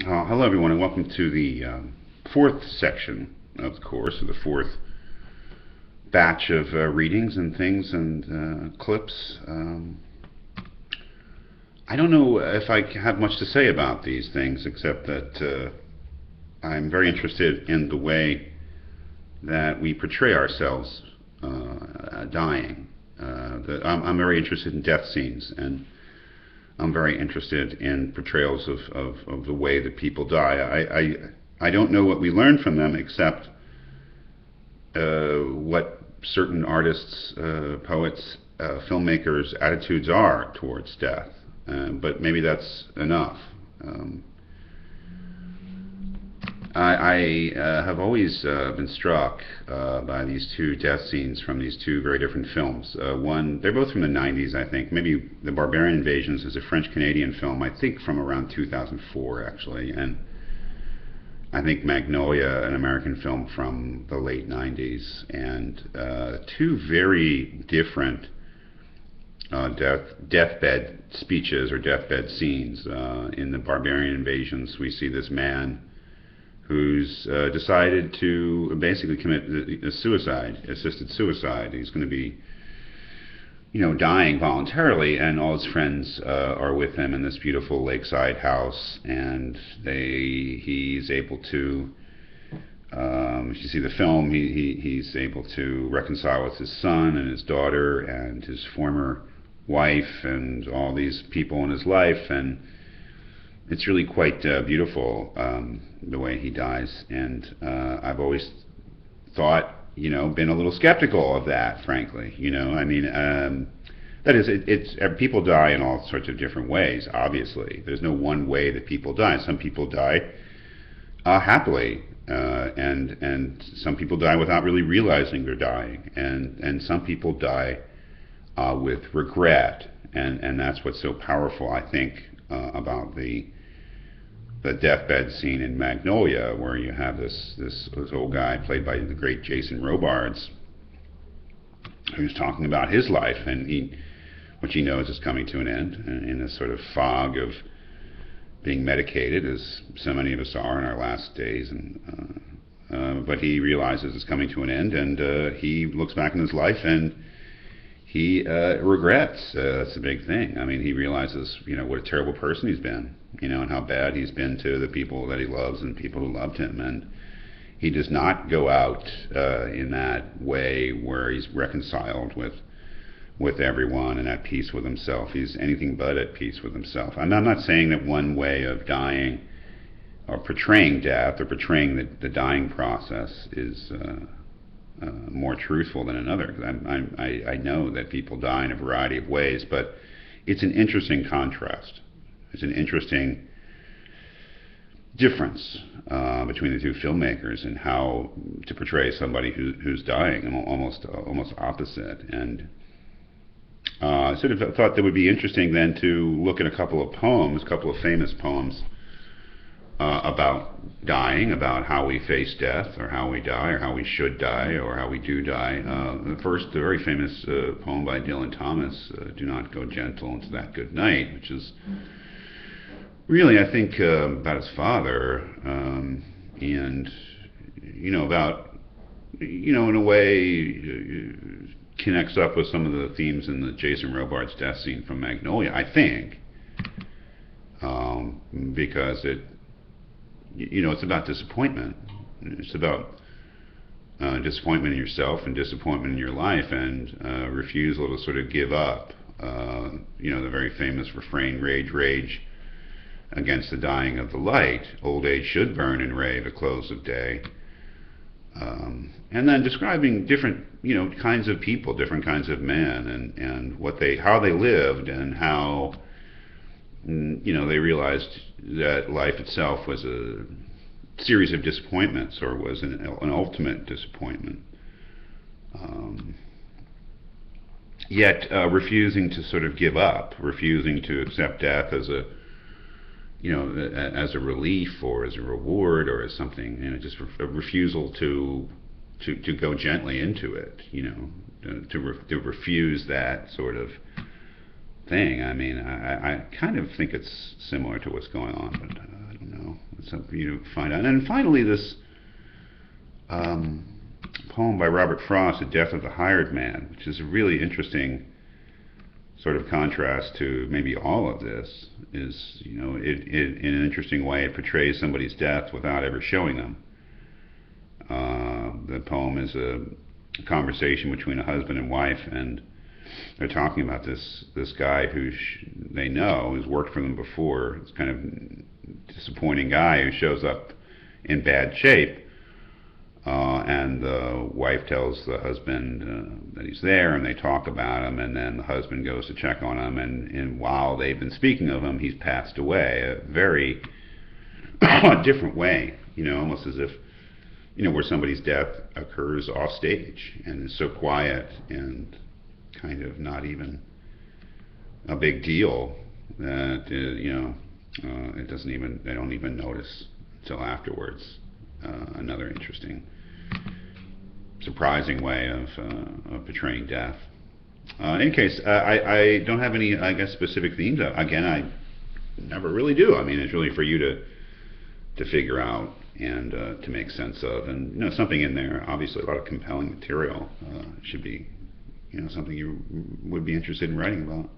Hello, everyone, and welcome to the fourth section of the course, of the fourth batch of readings and things and clips. I don't know if I have much to say about these things, except that I'm very interested in the way that we portray ourselves dying. I'm very interested in death scenes, and I'm very interested in portrayals of the way that people die. I don't know what we learn from them except what certain artists, poets, filmmakers' attitudes are towards death. But maybe that's enough. Um, I have always been struck by these two death scenes from these two very different films. One, they're both from the 90s, I think. Maybe The Barbarian Invasions is a French-Canadian film, I think from around 2004, actually. And I think Magnolia, an American film from the late 90s. And two very different deathbed speeches or deathbed scenes. In The Barbarian Invasions, we see this man who's decided to basically commit a suicide, assisted suicide. He's going to be, dying voluntarily, and all his friends are with him in this beautiful lakeside house, and he's able to. If you see the film, he's able to reconcile with his son and his daughter and his former wife and all these people in his life, and it's really quite beautiful, the way he dies. And I've always thought, been a little skeptical of that, frankly. I mean, that is, it's people die in all sorts of different ways. Obviously, there's no one way that people die. Some people die happily, and some people die without really realizing they're dying, and some people die with regret, and that's what's so powerful, I think, about the deathbed scene in Magnolia, where you have this old guy played by the great Jason Robards, who's talking about his life, and which he knows is coming to an end, in a sort of fog of being medicated, as so many of us are in our last days, but he realizes it's coming to an end, and he looks back in his life and he regrets. That's a big thing. I mean, he realizes, what a terrible person he's been, and how bad he's been to the people that he loves and people who loved him. And he does not go out in that way where he's reconciled with everyone and at peace with himself. He's anything but at peace with himself. And I'm not saying that one way of dying or portraying death or portraying the dying process is more truthful than another. I know that people die in a variety of ways, but it's an interesting contrast. It's an interesting difference between the two filmmakers and how to portray somebody who's dying, almost opposite. And I sort of thought that would be interesting then to look at a couple of poems, a couple of famous poems about dying, about how we face death, or how we die, or how we should die, or how we do die. The first, a very famous poem by Dylan Thomas, "Do Not Go Gentle Into That Good Night," which is really, I think, about his father, and about, in a way, connects up with some of the themes in the Jason Robards death scene from Magnolia, I think, because it's about disappointment. It's about disappointment in yourself and disappointment in your life, and refusal to sort of give up. The very famous refrain, "Rage, rage against the dying of the light. Old age should burn and rave at close of day." And then describing different, kinds of people, different kinds of men, and how they lived, and how they realized that life itself was a series of disappointments, or was an ultimate disappointment. Yet refusing to sort of give up, refusing to accept death as as a relief or as a reward or as something, just a refusal to go gently into it, to refuse that sort of thing. I mean, I kind of think it's similar to what's going on, but I don't know. something for you to find out. And then finally, this poem by Robert Frost, The Death of the Hired Man, which is a really interesting sort of contrast to maybe all of this. Is, you know, it in an interesting way it portrays somebody's death without ever showing them. The poem is a conversation between a husband and wife, and they're talking about this guy who they know has worked for them before. It's kind of disappointing guy who shows up in bad shape, and the wife tells the husband that he's there, and they talk about him, and then the husband goes to check on him, and while they've been speaking of him, he's passed away. A very different way, you know, almost as if, you know, where somebody's death occurs off stage and is so quiet and kind of not even a big deal that you know, they don't even notice until afterwards. Another interesting, surprising way of portraying death. In any case, I don't have any, I guess, specific themes. Again, I never really do. I mean, it's really for you to figure out and to make sense of, and, you know, something in there. Obviously, a lot of compelling material should be, you know, something you would be interested in writing about.